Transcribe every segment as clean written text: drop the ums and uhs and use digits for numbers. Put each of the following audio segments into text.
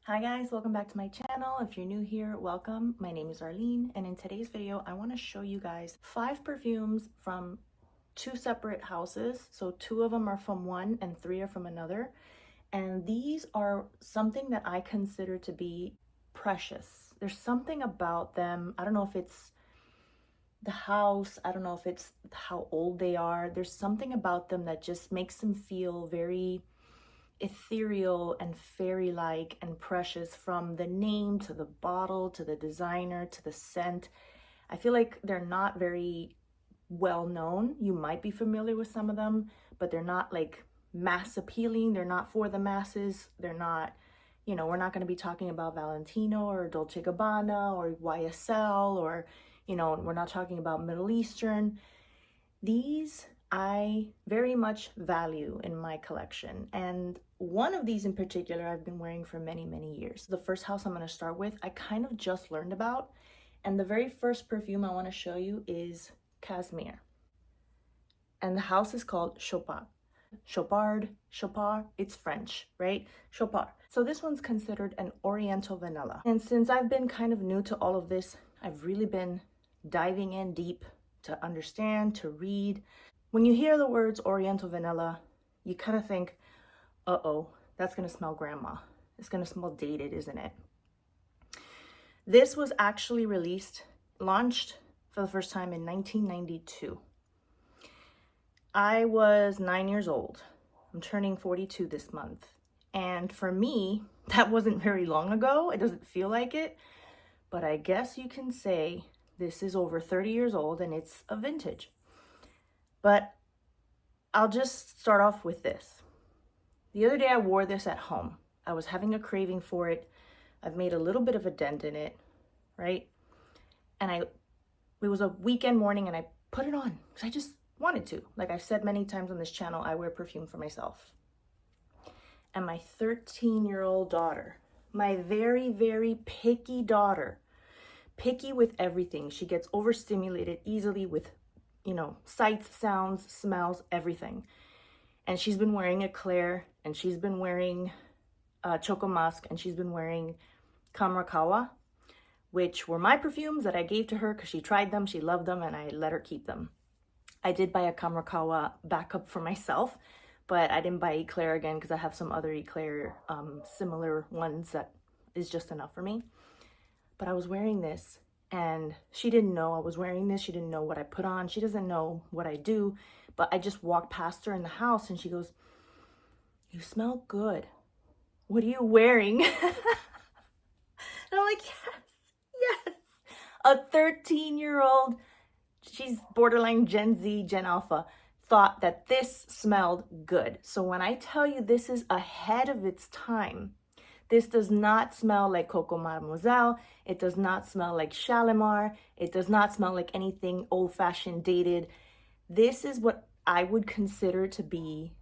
Hi guys, welcome back to my channel. If you're new here, welcome. My name is Arlene, and in today's video, I want to show you guys 5 perfumes from 2 separate houses. So 2 of them are from one and 3 are from another. And these are something that I consider to be precious. There's something about them. I don't know if it's the house. I don't know if it's how old they are. There's something about them that just makes them feel very ethereal and fairy-like and precious, from the name to the bottle to the designer to the scent. I feel like they're not very well known. You might be familiar with some of them, but they're not like mass appealing. They're not for the masses. They're not, we're not going to be talking about Valentino or Dolce & Gabbana or YSL, or, we're not talking about Middle Eastern. These I very much value in my collection, and one of these in particular I've been wearing for many years. The first house I'm going to start with, I kind of just learned about, and the very first perfume I want to show you is Casmir, and the house is called Chopard. Chopard, it's French, right? Chopard. So this one's considered an Oriental vanilla, and since I've been kind of new to all of this, I've really been diving in deep to understand, to read. When you hear the words Oriental vanilla, you kind of think, uh-oh, that's gonna smell grandma. It's gonna smell dated, isn't it? This was actually launched for the first time in 1992. I was 9 years old. I'm turning 42 this month. And for me, that wasn't very long ago. It doesn't feel like it, but I guess you can say this is over 30 years old and it's a vintage. But I'll just start off with this. The other day I wore this at home. I was having a craving for it. I've made a little bit of a dent in it, right? And it was a weekend morning and I put it on because I just wanted to. Like I've said many times on this channel, I wear perfume for myself. And my 13-year-old daughter, my very picky daughter, picky with everything. She gets overstimulated easily with sights, sounds, smells, everything. And she's been wearing Eclair, and she's been wearing Choco Musk, and she's been wearing Kamrakawa, which were my perfumes that I gave to her because she tried them, she loved them, and I let her keep them. I did buy a Kamrakawa backup for myself, but I didn't buy Eclair again because I have some other Eclair similar ones that is just enough for me. But I was wearing this, and she didn't know I was wearing this. She didn't know what I put on. She doesn't know what I do. But I just walked past her in the house and she goes, "You smell good. What are you wearing?" And I'm like, yes. A 13-year-old, she's borderline Gen Z, Gen Alpha, thought that this smelled good. So when I tell you this is ahead of its time, this does not smell like Coco Mademoiselle. It does not smell like Shalimar. It does not smell like anything old-fashioned, dated. This is what I would consider to be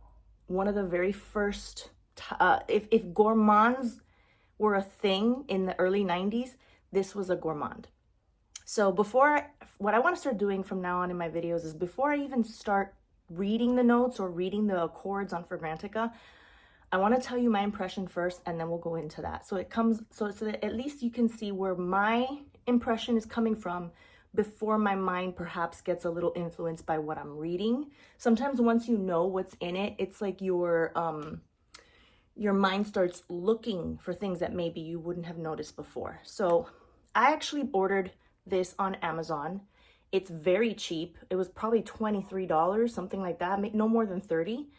one of the very first, if gourmands were a thing in the early 90s, this was a gourmand. So what I want to start doing from now on in my videos is, before I even start reading the notes or reading the accords on Fragrantica, I want to tell you my impression first, and then we'll go into that. So that at least you can see where my impression is coming from before my mind perhaps gets a little influenced by what I'm reading. Sometimes once you know what's in it, it's like your mind starts looking for things that maybe you wouldn't have noticed before. So I actually ordered this on Amazon. It's very cheap. It was probably $23, something like that, no more than 30.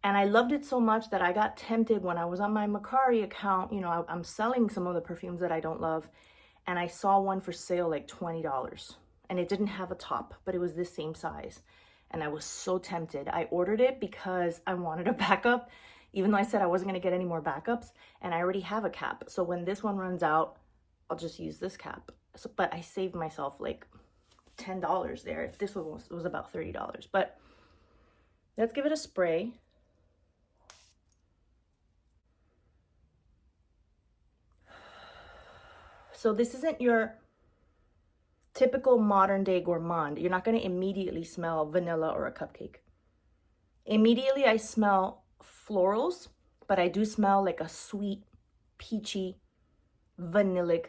And I loved it so much that I got tempted when I was on my Mercari account. I'm selling some of the perfumes that I don't love, and I saw one for sale like $20, and it didn't have a top, but it was this same size. And I was so tempted. I ordered it because I wanted a backup, even though I said I wasn't going to get any more backups, and I already have a cap. So when this one runs out, I'll just use this cap. But I saved myself like $10 there if this was about $30. But let's give it a spray. So this isn't your typical modern day gourmand. You're not going to immediately smell vanilla or a cupcake. Immediately I smell florals, but I do smell like a sweet, peachy vanillic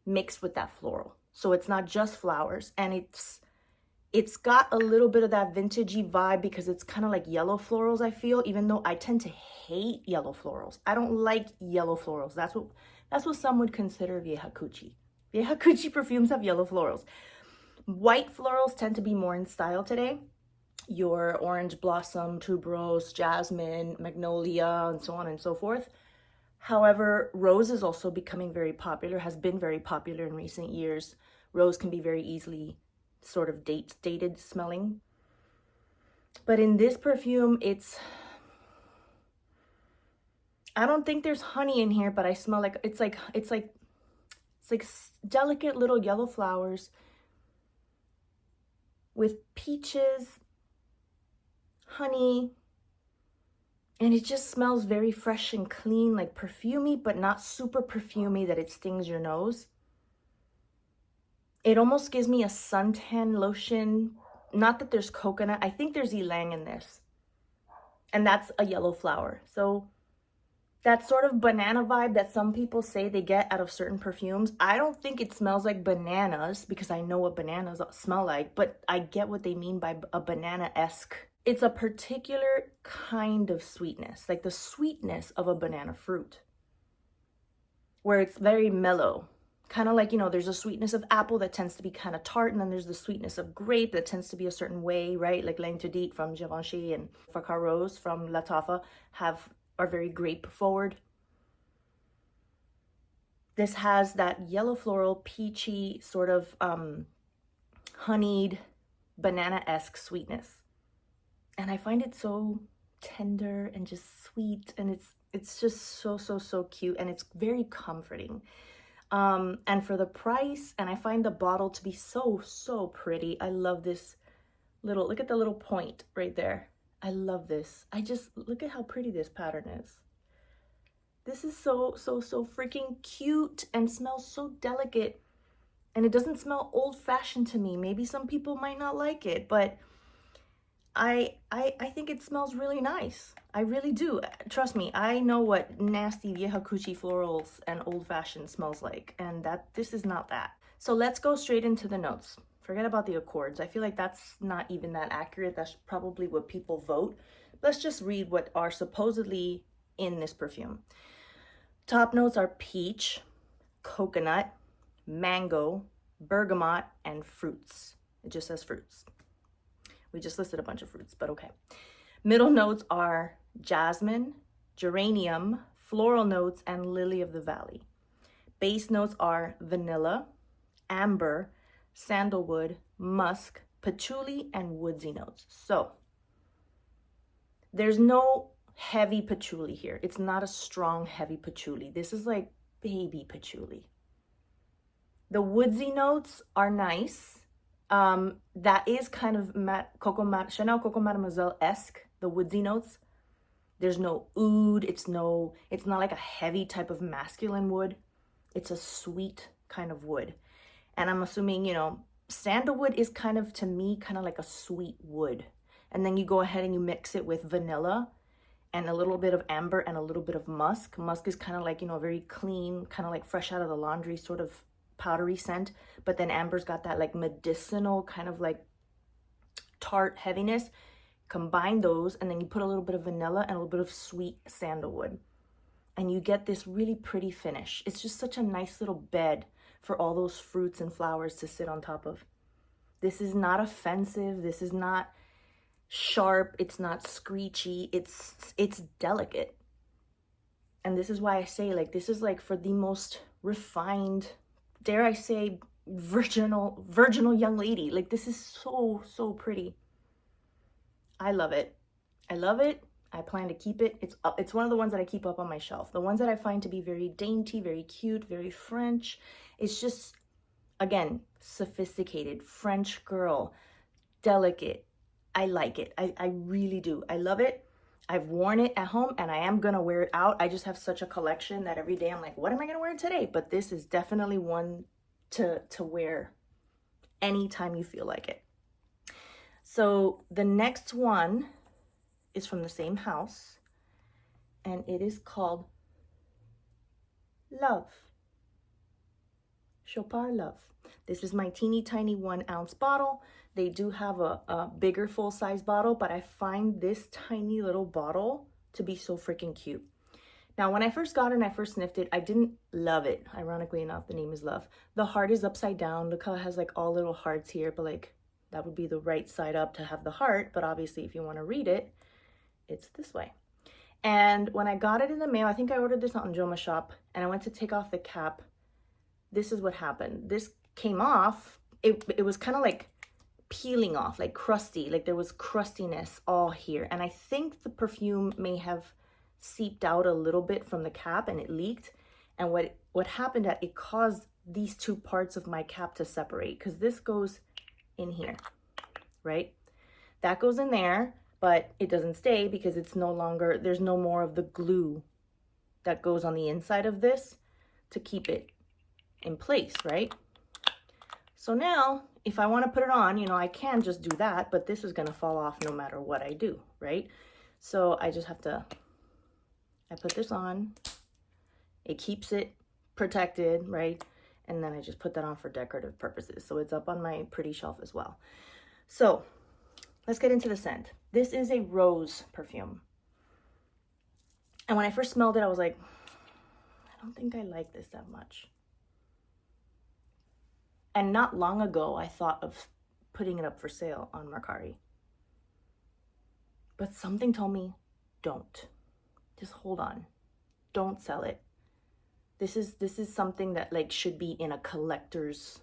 mixed with that floral. So it's not just flowers, and it's got a little bit of that vintagey vibe because it's kind of like yellow florals, I feel, even though I tend to hate yellow florals. I don't like yellow florals. That's what some would consider vieja cuchi. Vieja cuchi perfumes have yellow florals. White florals tend to be more in style today. Your orange blossom, tuberose, jasmine, magnolia, and so on and so forth. However, rose is also becoming very popular, has been very popular in recent years. Rose can be very easily sort of dated smelling. But in this perfume, I don't think there's honey in here, but I smell like it's like delicate little yellow flowers with peaches, honey, and it just smells very fresh and clean, like perfumey, but not super perfumey that it stings your nose. It almost gives me a suntan lotion. Not that there's coconut. I think there's ylang in this. And that's a yellow flower. So that sort of banana vibe that some people say they get out of certain perfumes, I don't think it smells like bananas because I know what bananas smell like, but I get what they mean by a banana-esque. It's a particular kind of sweetness, like the sweetness of a banana fruit, where it's very mellow. Kind of like, you know, there's a sweetness of apple that tends to be kind of tart, and then there's the sweetness of grape that tends to be a certain way, right? Like L'Interdit from Givenchy and Facar Rose from La Taffa are very grape forward. This has that yellow floral, peachy, sort of honeyed, banana-esque sweetness. And I find it so tender and just sweet, and it's just so cute, and it's very comforting. And for the price, and I find the bottle to be so pretty. I love this look at the little point right there. I love this. Look at how pretty this pattern is. This is so freaking cute and smells so delicate. And it doesn't smell old-fashioned to me. Maybe some people might not like it, but I think it smells really nice. I really do. Trust me, I know what nasty vieja cuchi florals and old-fashioned smells like, and this is not that. So let's go straight into the notes. Forget about the accords. I feel like that's not even that accurate. That's probably what people vote. Let's just read what are supposedly in this perfume. Top notes are peach, coconut, mango, bergamot, and fruits. It just says fruits. We just listed a bunch of fruits, but okay. Middle notes are jasmine, geranium, floral notes, and lily of the valley. Base notes are vanilla, amber, sandalwood, musk, patchouli, and woodsy notes. So there's no heavy patchouli here. It's not a strong, heavy patchouli. This is like baby patchouli. The woodsy notes are nice. That is kind of Chanel Coco Mademoiselle-esque, the woodsy notes. There's no oud. It's not like a heavy type of masculine wood. It's a sweet kind of wood. And I'm assuming, you know, sandalwood is kind of, to me, kind of like a sweet wood. And then you go ahead and you mix it with vanilla and a little bit of amber and a little bit of musk. Musk is kind of like, you know, very clean, kind of like fresh out of the laundry sort of powdery scent. But then amber's got that like medicinal kind of like tart heaviness. Combine those, and then you put a little bit of vanilla and a little bit of sweet sandalwood. And you get this really pretty finish. It's just such a nice little bed for all those fruits and flowers to sit on top of. This is not offensive. This is not sharp. It's not screechy. It's delicate. And this is why I say, like, this is like for the most refined, dare I say, virginal young lady. Like, this is so pretty. I love it. I love it. I plan to keep it. It's one of the ones that I keep up on my shelf. The ones that I find to be very dainty, very cute, very French. It's just, again, sophisticated, French girl, delicate. I like it. I really do. I love it. I've worn it at home, and I am going to wear it out. I just have such a collection that every day I'm like, what am I going to wear today? But this is definitely one to wear anytime you feel like it. So the next one is from the same house, and it is called Love. Chopard Love. This is my teeny tiny 1-ounce bottle. They do have a bigger full-size bottle, but I find this tiny little bottle to be so freaking cute. Now, when I first got it and I first sniffed it, I didn't love it. Ironically enough, the name is Love. The heart is upside down. Look how it has like all little hearts here, but like that would be the right side up to have the heart. But obviously, if you want to read it, it's this way. And when I got it in the mail, I think I ordered this on Joma Shop, and I went to take off the cap. This is what happened. This came off. It was kind of like peeling off, like crusty, like there was crustiness all here. And I think the perfume may have seeped out a little bit from the cap and it leaked. And what happened, that it caused these two parts of my cap to separate, because this goes in here, right? That goes in there, but it doesn't stay because it's no longer, there's no more of the glue that goes on the inside of this to keep it in place, right? So now, if I want to put it on, you know, I can just do that, but this is going to fall off no matter what I do, right? So I just have to, I put this on, it keeps it protected, right? And then I just put that on for decorative purposes. So it's up on my pretty shelf as well. So let's get into the scent. This is a rose perfume. And when I first smelled it, I was like, I don't think I like this that much. And not long ago, I thought of putting it up for sale on Mercari. But something told me, don't. Just hold on. Don't sell it. This is something that like should be in a collector's.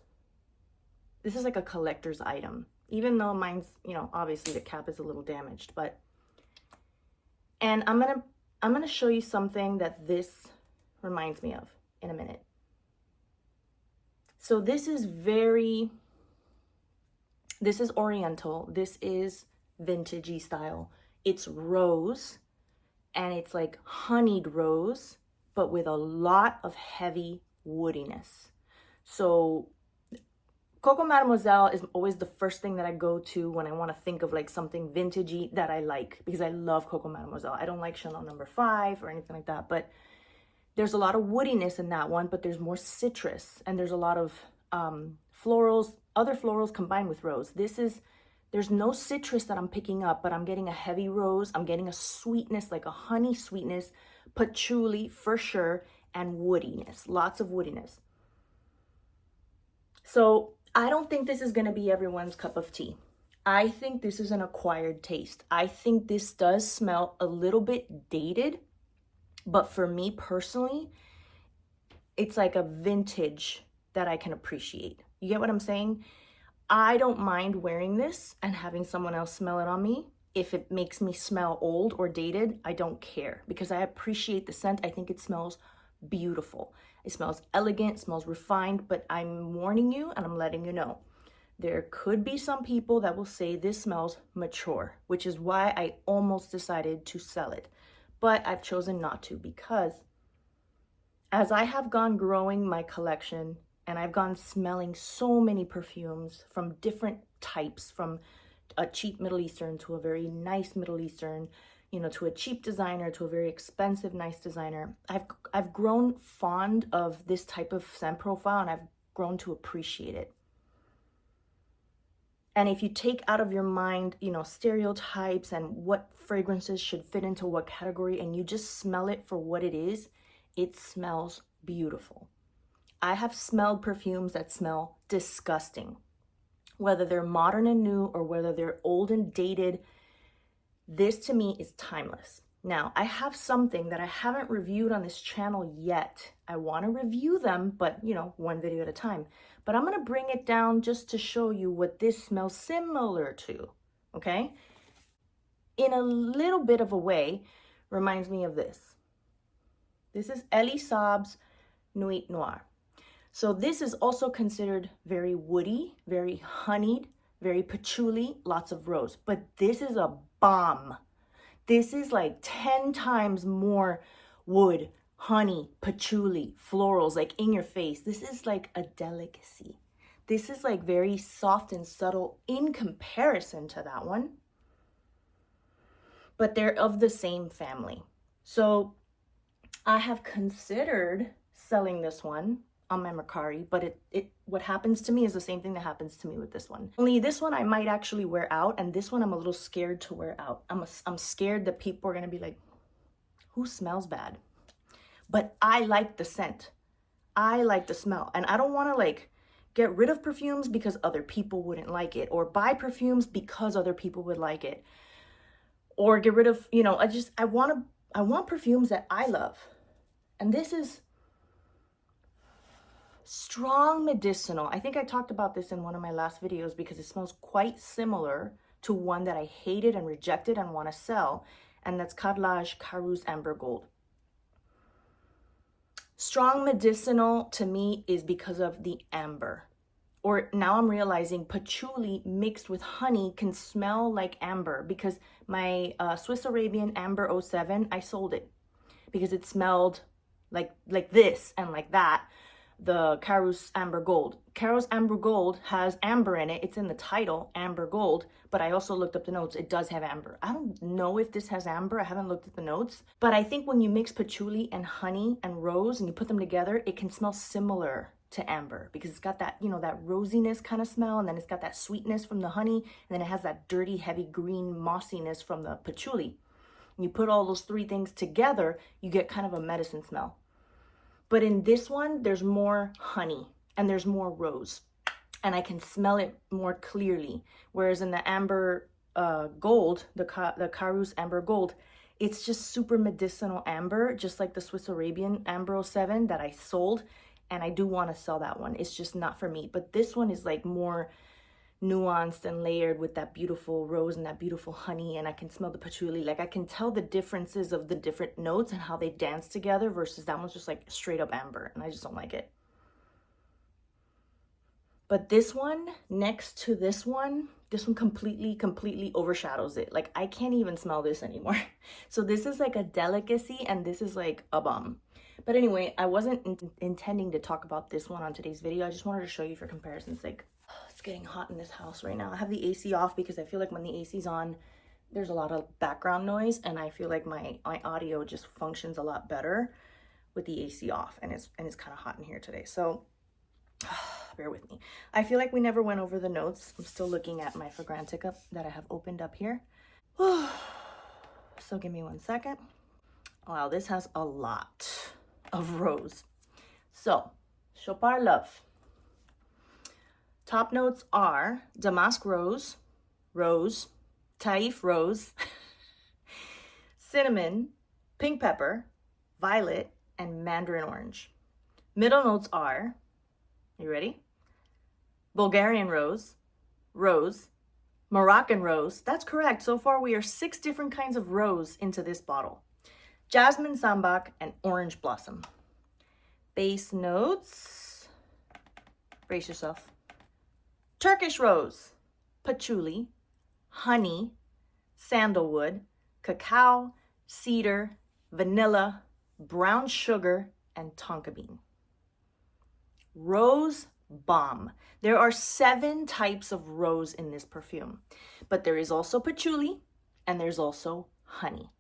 This is like a collector's item. Even though mine's, you know, obviously the cap is a little damaged, but. And I'm gonna show you something that this reminds me of in a minute. So this is oriental. This is vintagey style. It's rose, and it's like honeyed rose, but with a lot of heavy woodiness. So Coco Mademoiselle is always the first thing that I go to when I want to think of like something vintagey that I like, because I love Coco Mademoiselle. I don't like Chanel No. 5 or anything like that, but there's a lot of woodiness in that one, but there's more citrus, and there's a lot of florals, other florals combined with rose. There's no citrus that I'm picking up, but I'm getting a heavy rose. I'm getting a sweetness, like a honey sweetness, patchouli for sure, and woodiness, lots of woodiness. So I don't think this is going to be everyone's cup of tea. I think this is an acquired taste. I think this does smell a little bit dated. But for me personally, it's like a vintage that I can appreciate. You get what I'm saying? I don't mind wearing this and having someone else smell it on me. If it makes me smell old or dated, I don't care, because I appreciate the scent. I think it smells beautiful. It smells elegant, it smells refined, but I'm warning you and I'm letting you know. There could be some people that will say this smells mature, which is why I almost decided to sell it. But I've chosen not to, because as I have gone growing my collection and I've gone smelling so many perfumes from different types, from a cheap Middle Eastern to a very nice Middle Eastern, you know, to a cheap designer to a very expensive, nice designer, I've grown fond of this type of scent profile, and I've grown to appreciate it. And if you take out of your mind, you know, stereotypes and what fragrances should fit into what category, and you just smell it for what it is, it smells beautiful. I have smelled perfumes that smell disgusting. Whether they're modern and new or whether they're old and dated, this to me is timeless. Now, I have something that I haven't reviewed on this channel yet. I want to review them, but you know, one video at a time. But I'm going to bring it down just to show you what this smells similar to, okay? In a little bit of a way, reminds me of this. This is Elie Saab's Nuit Noire. So this is also considered very woody, very honeyed, very patchouli, lots of rose. But this is a bomb. This is like 10 times more wood, honey, patchouli, florals, like in your face. This is like a delicacy. This is like very soft and subtle in comparison to that one. But they're of the same family. So I have considered selling this one on my Mercari, but what happens to me is the same thing that happens to me with this one. Only this one I might actually wear out, and this one I'm a little scared to wear out. I'm scared that people are gonna be like, who smells bad? But I like the scent. I like the smell, and I don't want to like get rid of perfumes because other people wouldn't like it, or buy perfumes because other people would like it, or get rid of, you know, I want perfumes that I love. And this is strong medicinal. I think I talked about this in one of my last videos because it smells quite similar to one that I hated and rejected and want to sell, and that's Carrelage Carus Amber Gold. Strong medicinal to me is because of the amber. Or now I'm realizing patchouli mixed with honey can smell like amber, because my Swiss Arabian Amber 07, I sold it because it smelled like this and like that. The Carus Amber Gold. Carus Amber Gold has amber in it. It's in the title, Amber Gold, but I also looked up the notes. It does have amber. I don't know if this has amber. I haven't looked at the notes, but I think when you mix patchouli and honey and rose and you put them together, it can smell similar to amber because it's got that, you know, that rosiness kind of smell, and then it's got that sweetness from the honey, and then it has that dirty, heavy green mossiness from the patchouli. And you put all those three things together, you get kind of a medicine smell. But in this one, there's more honey and there's more rose, and I can smell it more clearly. Whereas in the Amber Gold, the Carus Amber Gold, it's just super medicinal amber, just like the Swiss Arabian Amber 07 that I sold. And I do want to sell that one. It's just not for me. But this one is like more nuanced and layered with that beautiful rose and that beautiful honey, and I can smell the patchouli. Like I can tell the differences of the different notes and how they dance together versus that one's just like straight up amber, and I just don't like it. But this one next to this one completely overshadows it. Like I can't even smell this anymore. So this is like a delicacy, and this is like a bum. But anyway, I wasn't intending to talk about this one on today's video. I just wanted to show you for comparison's sake. It's getting hot in this house right now. I have the AC off because I feel like when the AC's on, there's a lot of background noise, and I feel like my audio just functions a lot better with the AC off, and it's kind of hot in here today. So bear with me. I feel like we never went over the notes. I'm still looking at my Fragrantica that I have opened up here. So give me 1 second. Wow, this has a lot of rose. So, Chopard Love. Top notes are damask rose, rose, taif rose, cinnamon, pink pepper, violet, and mandarin orange. Middle notes are, you ready? Bulgarian rose, rose, Moroccan rose. That's correct. So far we are 6 different kinds of rose into this bottle. Jasmine, sambac, and orange blossom. Base notes, brace yourself. Turkish rose, patchouli, honey, sandalwood, cacao, cedar, vanilla, brown sugar, and tonka bean. Rose bomb. There are 7 types of rose in this perfume, but there is also patchouli, and there's also honey.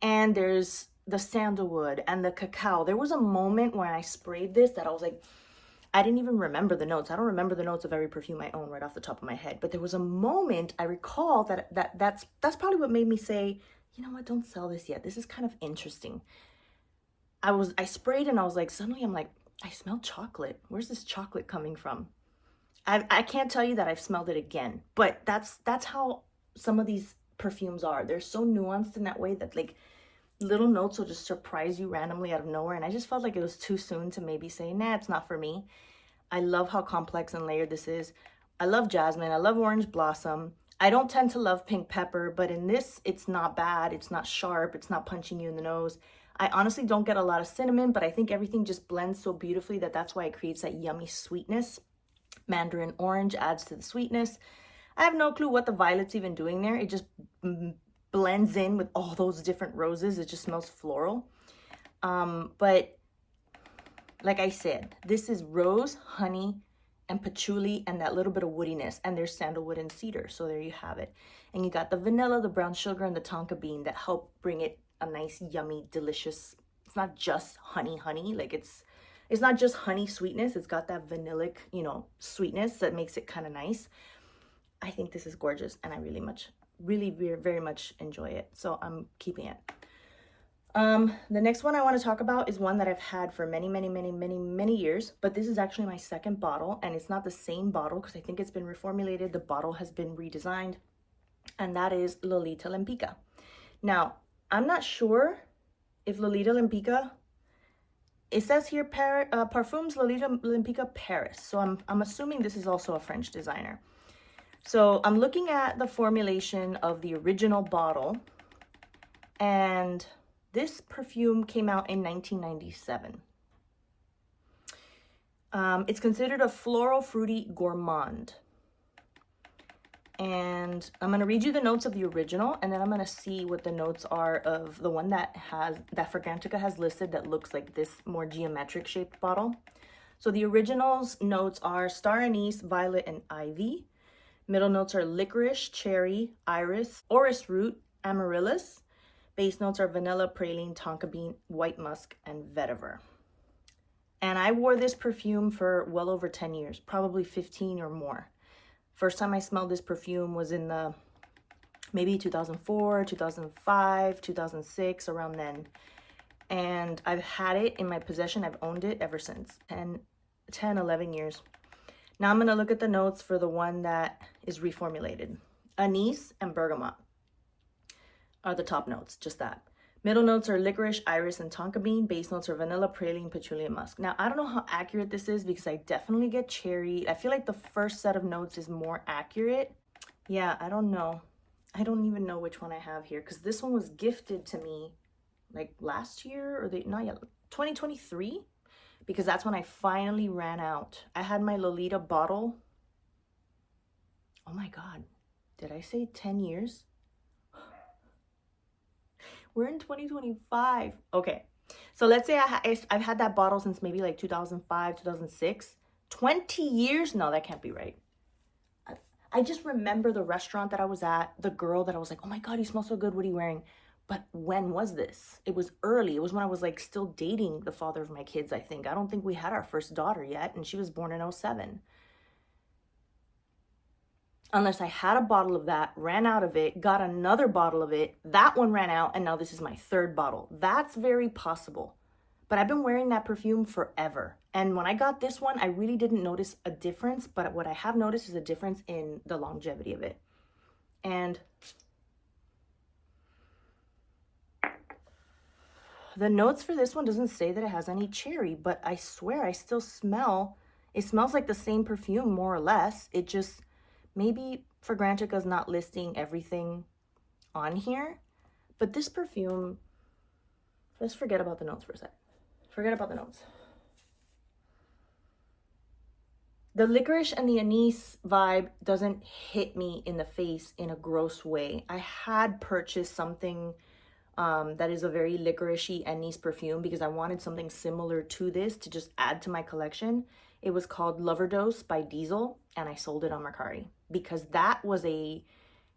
And there's the sandalwood and the cacao. There was a moment when I sprayed this that I was like, I didn't even remember the notes. I don't remember the notes of every perfume I own right off the top of my head. But there was a moment I recall that's probably what made me say, you know what, don't sell this yet. This is kind of interesting. I sprayed and I was like, suddenly I'm like, I smell chocolate. Where's this chocolate coming from? I can't tell you that I've smelled it again, but that's how some of these perfumes are. They're so nuanced in that way that like little notes will just surprise you randomly out of nowhere. And I just felt like it was too soon to maybe say, nah, it's not for me. I love how complex and layered this is. I love jasmine. I love orange blossom. I don't tend to love pink pepper, but in this, it's not bad. It's not sharp. It's not punching you in the nose. I honestly don't get a lot of cinnamon, but I think everything just blends so beautifully that's why it creates that yummy sweetness. Mandarin orange adds to the sweetness. I have no clue what the violet's even doing there. It just blends in with all those different roses. It just smells floral. But like I said, this is rose, honey, and patchouli, and that little bit of woodiness. And there's sandalwood and cedar. So there you have it. And you got the vanilla, the brown sugar, and the tonka bean that help bring it a nice, yummy, delicious. It's not just honey. Like it's It's not just honey sweetness. It's got that vanillic, you know, sweetness that makes it kind of nice. I think this is gorgeous, and I really very much enjoy it. So I'm keeping it. The next one I want to talk about is one that I've had for many years, but this is actually my second bottle, and it's not the same bottle because I think it's been reformulated. The bottle has been redesigned, and that is Lolita Lempicka. Now, I'm not sure if Lolita Lempicka, it says here Parfums Lolita Lempicka Paris. So I'm assuming this is also a French designer. So I'm looking at the formulation of the original bottle, and this perfume came out in 1997. It's considered a floral fruity gourmand. And I'm going to read you the notes of the original, and then I'm going to see what the notes are of the one that Fragrantica has listed that looks like this more geometric shaped bottle. So the original's notes are star anise, violet, and ivy. Middle notes are licorice, cherry, iris, orris root, amaryllis. Base notes are vanilla, praline, tonka bean, white musk, and vetiver. And I wore this perfume for well over 10 years, probably 15 or more. First time I smelled this perfume was in the maybe 2004, 2005, 2006, around then. And I've had it in my possession. I've owned it ever since, 11 years. Now I'm going to look at the notes for the one that is reformulated. Anise and bergamot are the top notes, just that. Middle notes are licorice, iris, and tonka bean. Base notes are vanilla, praline, patchouli, and musk. Now, I don't know how accurate this is because I definitely get cherry. I feel like the first set of notes is more accurate. Yeah, I don't know. I don't even know which one I have here because this one was gifted to me like last year or not yet, 2023, because that's when I finally ran out. I had my Lolita bottle. Oh my God, did I say 10 years? We're in 2025. Okay, so let's say I've had that bottle since maybe like 2005, 2006. 20 years? No, that can't be right. I just remember the restaurant that I was at, the girl that I was like, oh my God, you smell so good. What are you wearing? But when was this? It was early. It was when I was like still dating the father of my kids, I think. I don't think we had our first daughter yet, and she was born in 07. Unless I had a bottle of that, ran out of it, got another bottle of it, that one ran out, and now this is my third bottle. That's very possible. But I've been wearing that perfume forever. And when I got this one, I really didn't notice a difference, but what I have noticed is a difference in the longevity of it. And the notes for this one doesn't say that it has any cherry, but I swear I still smell, it smells like the same perfume more or less. It just, maybe Fragrantica's not listing everything on here, but this perfume, let's forget about the notes for a sec. Forget about the notes. The licorice and the anise vibe doesn't hit me in the face in a gross way. I had purchased something that is a very licoricey anise perfume because I wanted something similar to this to just add to my collection. It was called Loverdose by Diesel, and I sold it on Mercari because that was an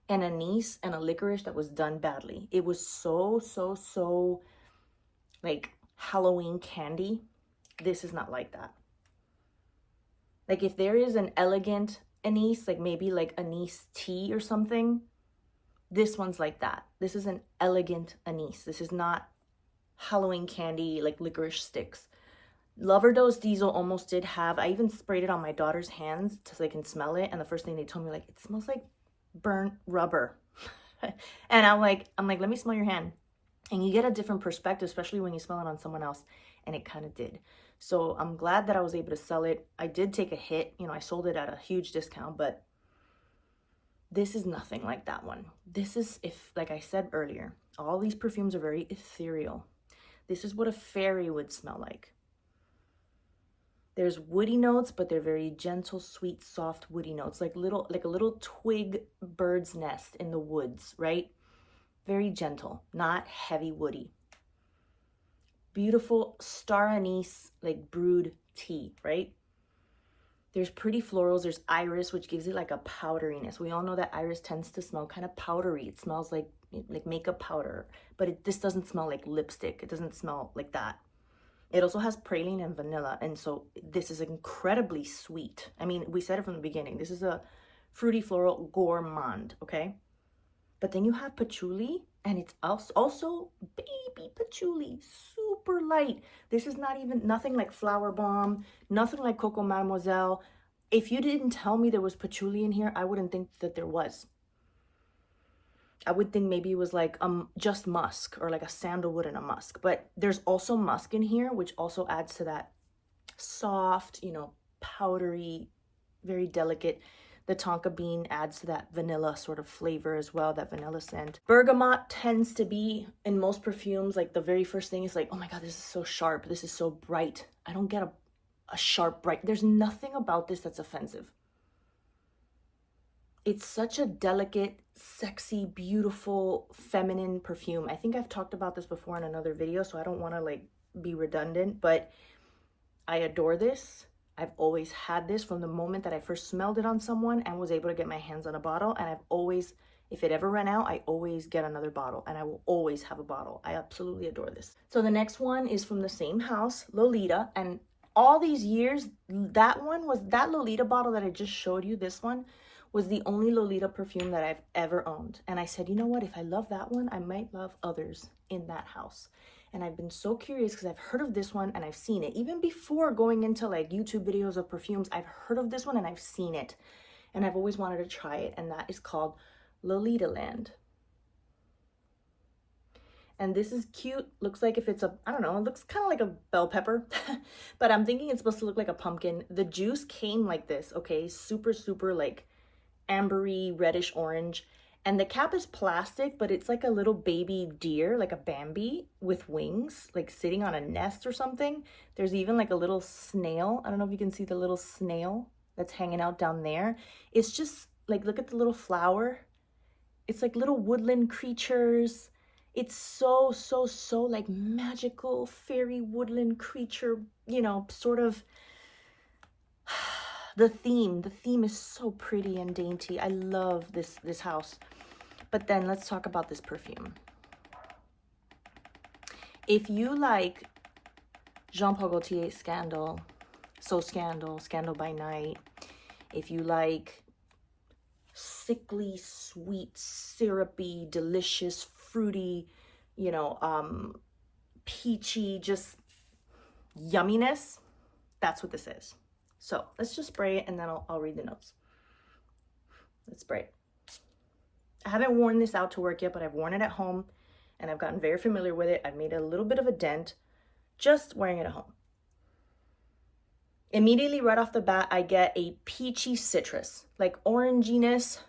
anise and a licorice that was done badly. It was so like Halloween candy. This is not like that. Like if there is an elegant anise, like maybe like anise tea or something, this one's like that. This is an elegant anise. This is not Halloween candy like licorice sticks. Loverdose Diesel almost did have, I even sprayed it on my daughter's hands so they can smell it, and the first thing they told me, like, it smells like burnt rubber. And I'm like, let me smell your hand. And you get a different perspective, especially when you smell it on someone else, and it kind of did. So I'm glad that I was able to sell it. I did take a hit, you know, I sold it at a huge discount, but this is nothing like that one. This is, if, like I said earlier, all these perfumes are very ethereal. This is what a fairy would smell like. There's woody notes, but they're very gentle, sweet, soft woody notes, like a little twig bird's nest in the woods, right? Very gentle, not heavy woody. Beautiful star anise, like brewed tea, right? There's pretty florals. There's iris, which gives it like a powderiness. We all know that iris tends to smell kind of powdery. It smells like makeup powder, but this doesn't smell like lipstick. It doesn't smell like that. It also has praline and vanilla, and so this is incredibly sweet. I mean, we said it from the beginning. This is a fruity floral gourmand, okay? But then you have patchouli, and it's also baby patchouli, super light. This is nothing like Flower Bomb, nothing like Coco Mademoiselle. If you didn't tell me there was patchouli in here, I wouldn't think that there was. I would think maybe it was like just musk, or like a sandalwood and a musk. But there's also musk in here, which also adds to that soft, you know, powdery, very delicate. The tonka bean adds to that vanilla sort of flavor as well, that vanilla scent. Bergamot tends to be, in most perfumes, like the very first thing is like, oh my God, this is so sharp. This is so bright. I don't get a sharp, bright. There's nothing about this that's offensive. It's such a delicate, sexy, beautiful, feminine perfume. I think I've talked about this before in another video, so I don't want to like be redundant, but I adore this. I've always had this from the moment that I first smelled it on someone and was able to get my hands on a bottle. And I've always, if it ever ran out, I always get another bottle, and I will always have a bottle. I absolutely adore this. So the next one is from the same house, Lolita. And all these years, that Lolita bottle that I just showed you, this one, was the only Lolita perfume that I've ever owned. And I said, you know what? If I love that one, I might love others in that house. And I've been so curious because I've heard of this one and I've seen it. Even before going into like YouTube videos of perfumes, I've heard of this one and I've seen it. And I've always wanted to try it. And that is called Lolita Land. And this is cute. Looks like if it's I don't know, it looks kind of like a bell pepper. But I'm thinking it's supposed to look like a pumpkin. The juice came like this, okay? Super, super like ambery, reddish orange. And the cap is plastic, but it's like a little baby deer, like a Bambi with wings, like sitting on a nest or something. There's even like a little snail. I don't know if you can see the little snail that's hanging out down there. It's just like, look at the little flower. It's like little woodland creatures. It's so, so, so like magical fairy woodland creature, you know, sort of. The theme is so pretty and dainty. I love this house. But then let's talk about this perfume. If you like Jean Paul Gaultier's Scandal, Scandal by Night, if you like sickly, sweet, syrupy, delicious, fruity, you know, peachy, just yumminess, that's what this is. So let's just spray it and then I'll read the notes. Let's spray it. I haven't worn this out to work yet, but I've worn it at home and I've gotten very familiar with it. I've made a little bit of a dent just wearing it at home. Immediately right off the bat, I get a peachy citrus, like oranginess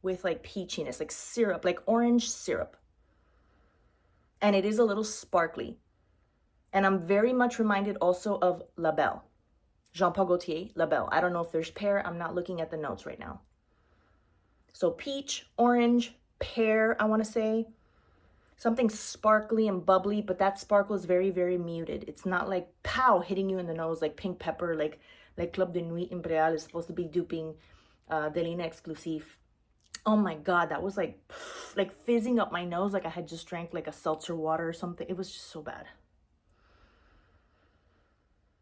with like peachiness, like syrup, like orange syrup. And it is a little sparkly. And I'm very much reminded also of La Belle. Jean Paul Gaultier, La Belle. I don't know if there's pear. I'm not looking at the notes right now. So peach, orange, pear, I want to say. Something sparkly and bubbly, but that sparkle is very, very muted. It's not like pow hitting you in the nose like pink pepper, like Club de Nuit Imperial is supposed to be duping Delina Exclusive. Oh my God, that was like fizzing up my nose like I had just drank like a seltzer water or something. It was just so bad.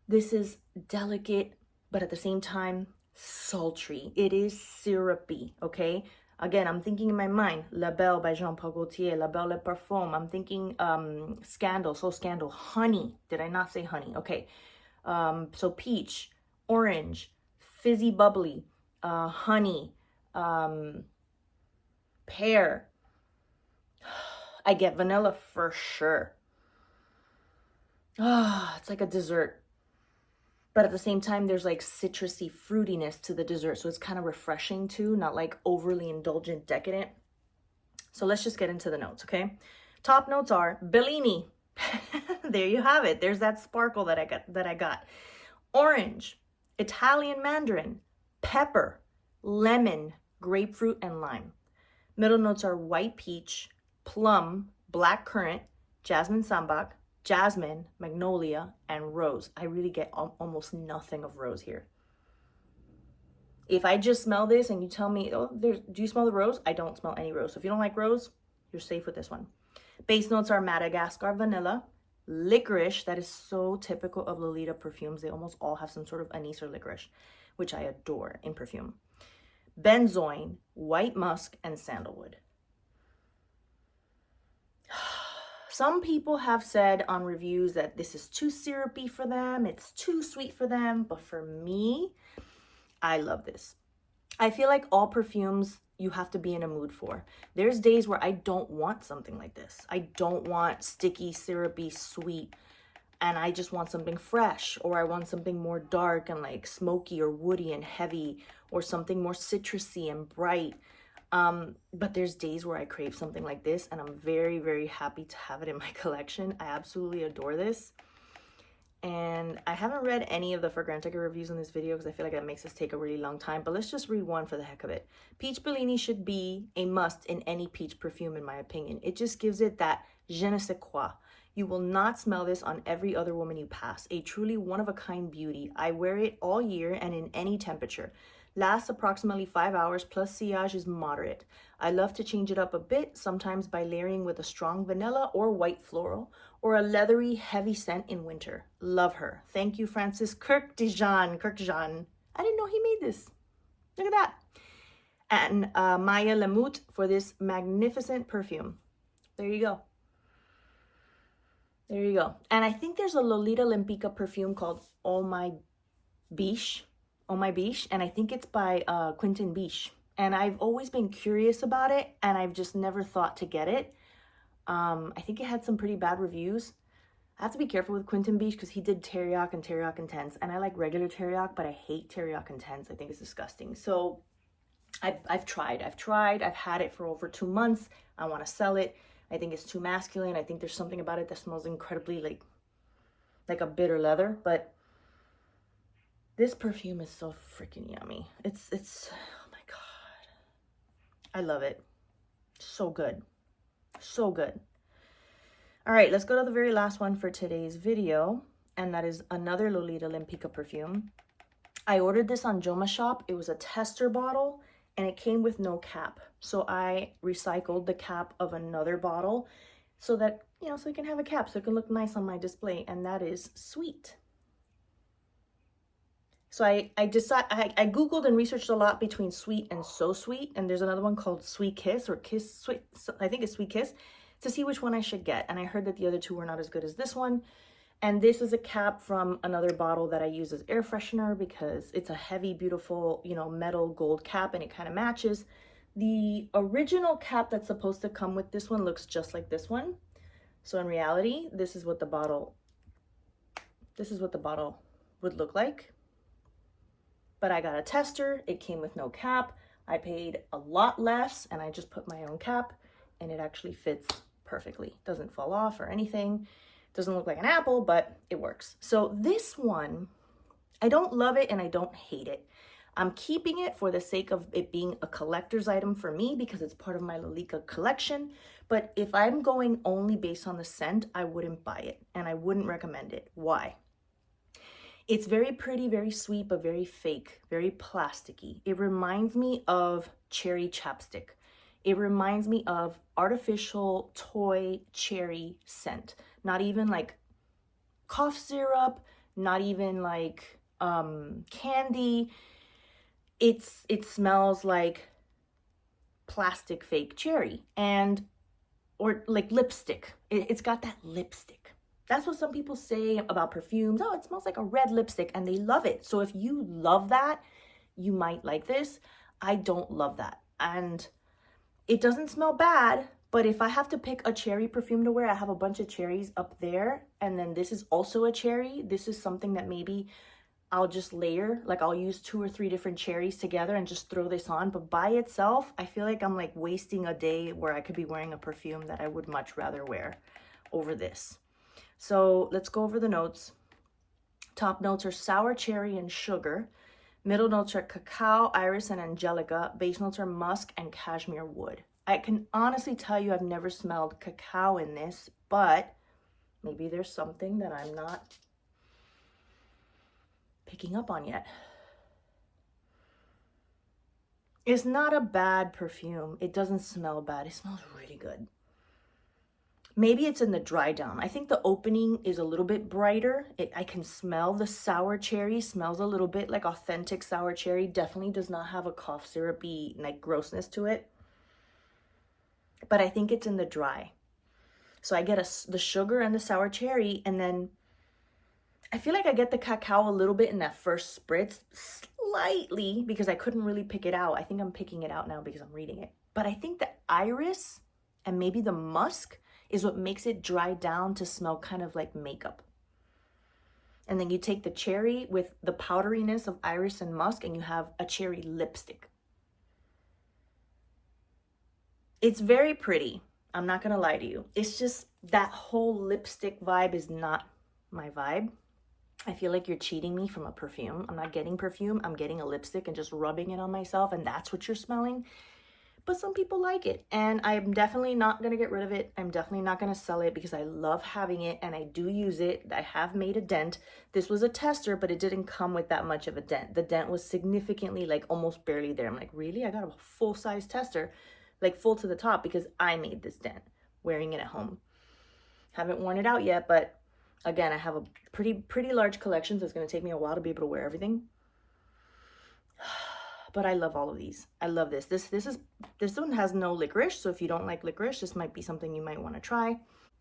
This is delicate, but at the same time, sultry. It is syrupy, okay? Again, I'm thinking in my mind, La Belle by Jean Paul Gaultier, La Belle Le Parfum. I'm thinking Scandal, Scandal. Honey. Did I not say honey? Okay. So peach, orange, fizzy bubbly, honey, pear. I get vanilla for sure. It's like a dessert. But at the same time, there's like citrusy fruitiness to the dessert. So it's kind of refreshing too, not like overly indulgent, decadent. So let's just get into the notes, okay? Top notes are Bellini. There you have it. There's that sparkle that I got. Orange, Italian mandarin, pepper, lemon, grapefruit, and lime. Middle notes are white peach, plum, black currant, jasmine sambac, jasmine, magnolia, and rose. I really get almost nothing of rose here. If I just smell this and you tell me, oh, do you smell the rose? I don't smell any rose. So if you don't like rose, you're safe with this one. Base notes are Madagascar vanilla, licorice, that is so typical of Lolita perfumes. They almost all have some sort of anise or licorice, which I adore in perfume. Benzoin, white musk, and sandalwood. Some people have said on reviews that this is too syrupy for them, it's too sweet for them, but for me, I love this. I feel like all perfumes you have to be in a mood for. There's days where I don't want something like this. I don't want sticky, syrupy, sweet, and I just want something fresh, or I want something more dark and like smoky or woody and heavy, or something more citrusy and bright. But there's days where I crave something like this, and I'm very, very happy to have it in my collection. I absolutely adore this. And I haven't read any of the Fragrantica reviews in this video because I feel like that makes this take a really long time, but let's just read one for the heck of it. Peach Bellini should be a must in any peach perfume, in my opinion. It just gives it that je ne sais quoi. You will not smell this on every other woman you pass. A truly one-of-a-kind beauty. I wear it all year and in any temperature. Lasts approximately 5 hours, plus sillage is moderate. I love to change it up a bit, sometimes by layering with a strong vanilla or white floral, or a leathery, heavy scent in winter. Love her. Thank you, Francis Kirkdejan. I didn't know he made this. Look at that. And Maya Lemut for this magnificent perfume. There you go. There you go. And I think there's a Lolita Lempicka perfume called Oh My Biche, and I think it's by Quentin Biche. And I've always been curious about it, and I've just never thought to get it. I think it had some pretty bad reviews. I have to be careful with Quentin Biche because he did Teriyaki and Teriyaki Intense, and I like regular Teriyaki, but I hate Teriyaki Intense. I think it's disgusting. So I've tried. I've had it for over 2 months. I want to sell it. I think it's too masculine. I think there's something about it that smells incredibly like a bitter leather, but this perfume is so freaking yummy. It's oh my God. I love it. So good. So good. All right, let's go to the very last one for today's video, and that is another Lolita Lempicka perfume. I ordered this on Joma Shop. It was a tester bottle, and it came with no cap. So I recycled the cap of another bottle so that, you know, so it can have a cap, so it can look nice on my display, and that is Sweet. So I Googled and researched a lot between Sweet and So Sweet, and there's another one called Sweet Kiss or Kiss Sweet, I think it's Sweet Kiss, to see which one I should get. And I heard that the other two were not as good as this one. And this is a cap from another bottle that I use as air freshener because it's a heavy, beautiful, you know, metal gold cap, and it kind of matches. The original cap that's supposed to come with this one looks just like this one. So in reality, this is what the bottle would look like. But I got a tester, it came with no cap. I paid a lot less, and I just put my own cap, and it actually fits perfectly. Doesn't fall off or anything. Doesn't look like an apple, but it works. So this one, I don't love it and I don't hate it. I'm keeping it for the sake of it being a collector's item for me because it's part of my Lolita collection. But if I'm going only based on the scent, I wouldn't buy it and I wouldn't recommend it. Why? It's very pretty, very sweet, but very fake, very plasticky. It reminds me of cherry chapstick. It reminds me of artificial toy cherry scent. Not even like cough syrup, not even like candy. It smells like plastic fake cherry or like lipstick. It's got that lipstick. That's what some people say about perfumes. Oh, it smells like a red lipstick, and they love it. So if you love that, you might like this. I don't love that. And it doesn't smell bad, but if I have to pick a cherry perfume to wear, I have a bunch of cherries up there, and then this is also a cherry. This is something that maybe I'll just layer, like I'll use 2 or 3 different cherries together and just throw this on. But by itself, I feel like I'm like wasting a day where I could be wearing a perfume that I would much rather wear over this. So let's go over the notes. Top notes are sour cherry and sugar. Middle notes are cacao, iris, and angelica. Base notes are musk and cashmere wood. I can honestly tell you I've never smelled cacao in this, but maybe there's something that I'm not picking up on yet. It's not a bad perfume. It doesn't smell bad. It smells really good. Maybe it's in the dry down. I think the opening is a little bit brighter. I can smell the sour cherry. Smells a little bit like authentic sour cherry. Definitely does not have a cough syrupy like grossness to it. But I think it's in the dry. So I get the sugar and the sour cherry, and then I feel like I get the cacao a little bit in that first spritz, slightly, because I couldn't really pick it out. I think I'm picking it out now because I'm reading it. But I think the iris and maybe the musk is what makes it dry down to smell kind of like makeup. And then you take the cherry with the powderiness of iris and musk, and you have a cherry lipstick. It's very pretty. I'm not gonna lie to you. It's just that whole lipstick vibe is not my vibe. I feel like you're cheating me from a perfume. I'm not getting perfume. I'm getting a lipstick and just rubbing it on myself, and that's what you're smelling. But some people like it, and I'm definitely not going to get rid of it. I'm definitely not going to sell it because I love having it and I do use it. I have made a dent. This was a tester, but it didn't come with that much of a dent. The dent was significantly, like, almost barely there. I'm like, really? I got a full-size tester, like full to the top, because I made this dent wearing it at home. Haven't worn it out yet, but again, I have a pretty large collection, so it's going to take me a while to be able to wear everything. But I love all of these. I love this. This one has no licorice, so if you don't like licorice, this might be something you might want to try.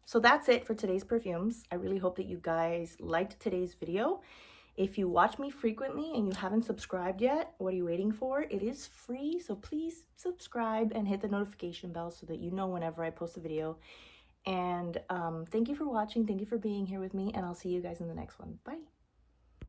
So that's it for today's perfumes. I really hope that you guys liked today's video. If you watch me frequently and you haven't subscribed yet, what are you waiting for? It is free, so please subscribe and hit the notification bell so that you know whenever I post a video. And thank you for watching. Thank you for being here with me, and I'll see you guys in the next one. Bye.